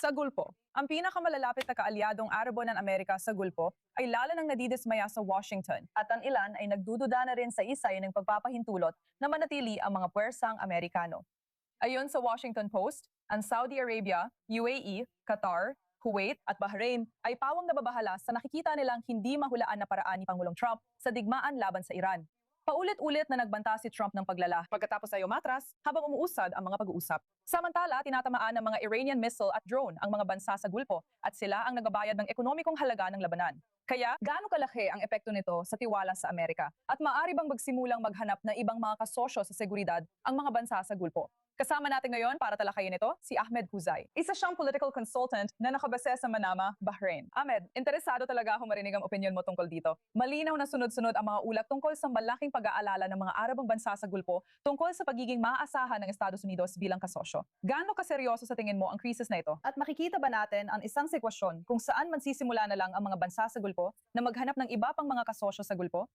Sa Gulpo, ang pinakamalalapit na kaalyadong Arabo ng Amerika sa Gulpo ay lalo nang nadidismaya sa Washington at ang ilan ay nagdududa na rin sa isay ng pagpapahintulot na manatili ang mga puwersang Amerikano. Ayon sa Washington Post, ang Saudi Arabia, UAE, Qatar, Kuwait at Bahrain ay pawang nababahala sa nakikita nilang hindi mahulaan na paraan ni Pangulong Trump sa digmaan laban sa Iran. Paulit-ulit na nagbanta si Trump ng paglala pagkatapos ay umatras habang umuusad ang mga pag-uusap. Samantala, tinatamaan ng mga Iranian missile at drone ang mga bansa sa Gulpo at sila ang nagbabayad ng ekonomikong halaga ng labanan. Kaya, gaano kalaki ang epekto nito sa tiwala sa Amerika? At maaari bang magsimulang maghanap ng ibang mga kasosyo sa seguridad ang mga bansa sa Gulpo? Kasama natin ngayon para talakayin ito si Ahmed Huzay. Isa siyang political consultant na nakabase sa Manama, Bahrain. Ahmed, interesado talaga ako marinig ang opinion mo tungkol dito. Malinaw na sunod-sunod ang mga ulat tungkol sa malaking pag-aalala ng mga Arabong bansa sa Gulpo tungkol sa pagiging maaasahan ng Estados Unidos bilang kasosyo. Gaano kaseryoso sa tingin mo ang krisis na ito? At makikita ba natin ang isang sitwasyon kung saan magsisimula na lang ang mga bansa sa Gulpo na maghanap ng iba pang mga kasosyo sa Gulpo?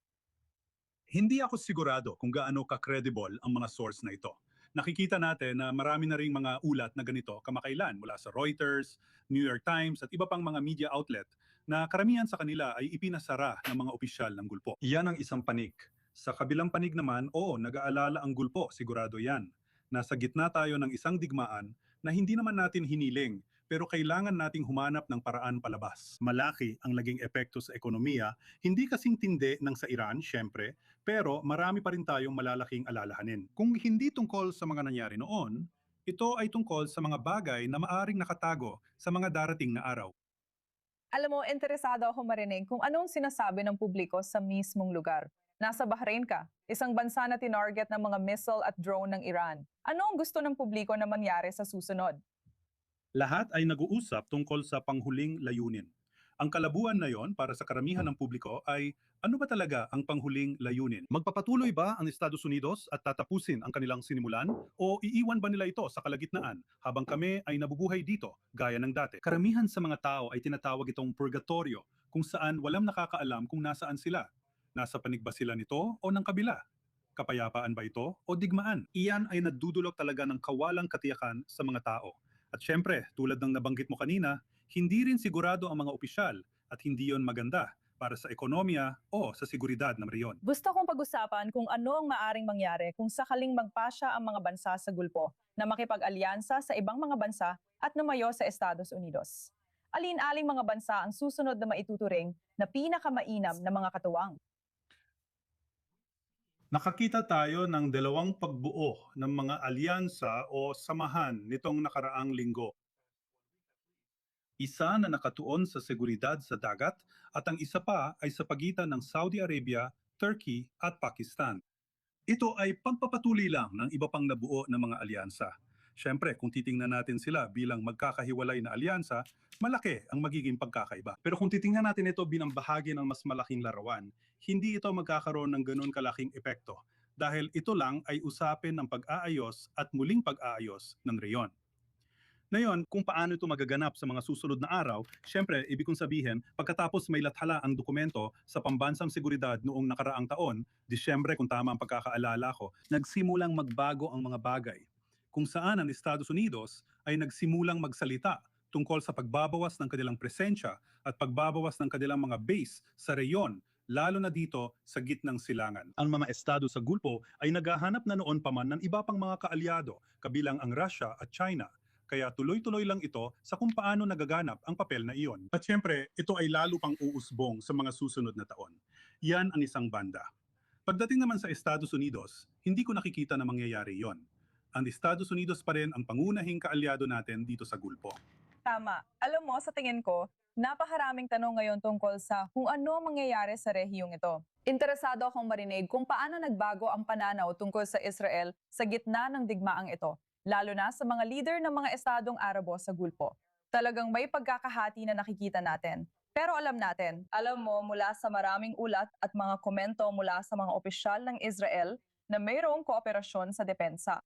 Hindi ako sigurado kung gaano ka-credible ang mga source na ito. Nakikita natin na marami na ring mga ulat na ganito kamakailan mula sa Reuters, New York Times at iba pang mga media outlet na karamihan sa kanila ay ipinasara ng mga opisyal ng Gulpo. Iyan ang isang panig. Sa kabilang panig naman, oo, nag-aalala ang Gulpo, sigurado yan. Nasa gitna tayo ng isang digmaan na hindi naman natin hiniling pero kailangan nating humanap ng paraan palabas. Malaki ang naging epekto sa ekonomiya, hindi kasing tindi ng sa Iran, syempre, pero marami pa rin tayong malalaking alalahanin. Kung hindi tungkol sa mga nangyari noon, ito ay tungkol sa mga bagay na maaring nakatago sa mga darating na araw. Alam mo, interesado ako marinig kung anong sinasabi ng publiko sa mismong lugar. Nasa Bahrain ka, isang bansa na tinarget ng mga missile at drone ng Iran. Ano ang gusto ng publiko na mangyari sa susunod? Lahat ay nag-uusap tungkol sa panghuling layunin. Ang kalabuan na yon para sa karamihan ng publiko ay ano ba talaga ang panghuling layunin? Magpapatuloy ba ang Estados Unidos at tatapusin ang kanilang sinimulan o iiwan ba nila ito sa kalagitnaan habang kami ay nabubuhay dito gaya ng dati? Karamihan sa mga tao ay tinatawag itong purgatorio kung saan walang nakakaalam kung nasaan sila. Nasa panig ba sila nito o ng kabila? Kapayapaan ba ito o digmaan? Iyan ay nagdudulot talaga ng kawalang katiyakan sa mga tao. At syempre, tulad ng nabanggit mo kanina, hindi rin sigurado ang mga opisyal at hindi yon maganda para sa ekonomiya o sa seguridad ng reyon. Gusto kong pag-usapan kung ano ang maaring mangyari kung sakaling magpasya ang mga bansa sa Gulpo na makipag-alyansa sa ibang mga bansa at lumayo sa Estados Unidos. Alin-aling mga bansa ang susunod na maituturing na pinakamainam na mga katuwang? Nakakita tayo ng dalawang pagbuo ng mga alyansa o samahan nitong nakaraang linggo. Isa na nakatuon sa seguridad sa dagat at ang isa pa ay sa pagitan ng Saudi Arabia, Turkey at Pakistan. Ito ay pagpapatuloy lang ng iba pang nabuo na mga alyansa. Siyempre, kung titingnan natin sila bilang magkakahiwalay na alyansa, malaki ang magiging pagkakaiba. Pero kung titingnan natin ito bilang bahagi ng mas malaking larawan, hindi ito magkakaroon ng ganun kalaking epekto dahil ito lang ay usapin ng pag-aayos at muling pag-aayos ng reyon. Ngayon, kung paano ito magaganap sa mga susunod na araw, syempre, ibig kong sabihin, pagkatapos may lathala ang dokumento sa pambansang seguridad noong nakaraang taon, Disyembre kung tama ang pagkakaalala ko, nagsimulang magbago ang mga bagay. Kung saan ang Estados Unidos ay nagsimulang magsalita tungkol sa pagbabawas ng kanilang presensya at pagbabawas ng kanilang mga base sa reyon, lalo na dito sa gitnang silangan. Ang mga estado sa Gulpo ay naghahanap na noon pa man ng iba pang mga kaalyado, kabilang ang Russia at China. Kaya tuloy-tuloy lang ito sa kung paano nagaganap ang papel na iyon. At syempre, ito ay lalo pang uusbong sa mga susunod na taon. Yan ang isang banda. Pagdating naman sa Estados Unidos, hindi ko nakikita na mangyayari yon. Ang Estados Unidos pa rin ang pangunahing kaalyado natin dito sa Gulpo. Tama. Alam mo, sa tingin ko, napakaraming tanong ngayon tungkol sa kung ano ang mangyayari sa rehiyong ito. Interesado akong marinig kung paano nagbago ang pananaw tungkol sa Israel sa gitna ng digmaang ito, lalo na sa mga leader ng mga estadong Arabo sa Gulpo. Talagang may pagkakahati na nakikita natin. Pero alam mo mula sa maraming ulat at mga komento mula sa mga opisyal ng Israel na mayroong kooperasyon sa depensa.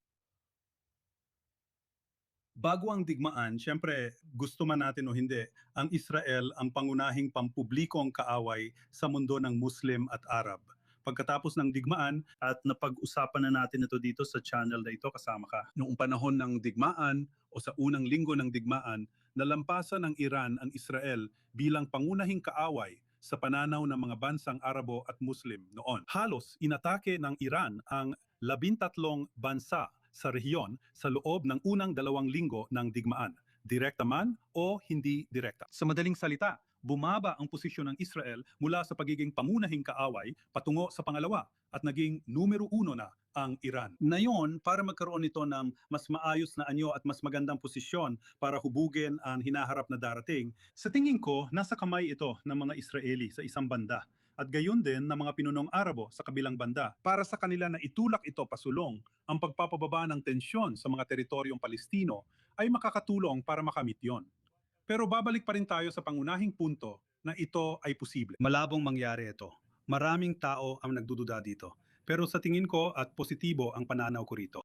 Bago ang digmaan, syempre gusto man natin o hindi, ang Israel ang pangunahing pampublikong kaaway sa mundo ng Muslim at Arab. Pagkatapos ng digmaan at napag-usapan na natin ito dito sa channel na ito, kasama ka. Noong panahon ng digmaan o sa unang linggo ng digmaan, nalampasan ng Iran ang Israel bilang pangunahing kaaway sa pananaw ng mga bansang Arabo at Muslim noon. Halos inatake ng Iran ang 13 bansa sa rehiyon sa loob ng unang 2 linggo ng digmaan, direkta man o hindi direkta. Sa madaling salita, bumaba ang posisyon ng Israel mula sa pagiging pangunahing kaaway patungo sa pangalawa at naging numero 1 na ang Iran. Ngayon, para magkaroon nito ng mas maayos na anyo at mas magandang posisyon para hubugin ang hinaharap na darating, sa tingin ko, nasa kamay ito ng mga Israeli sa isang banda at gayon din ng mga pinunong Arabo sa kabilang banda para sa kanila na itulak ito pasulong ang pagpapababa ng tensyon sa mga teritoryong Palestino ay makakatulong para makamit yon. Pero babalik pa rin tayo sa pangunahing punto na ito ay posible. Malabong mangyari ito. Maraming tao ang nagdududa dito. Pero sa tingin ko at positibo ang pananaw ko rito.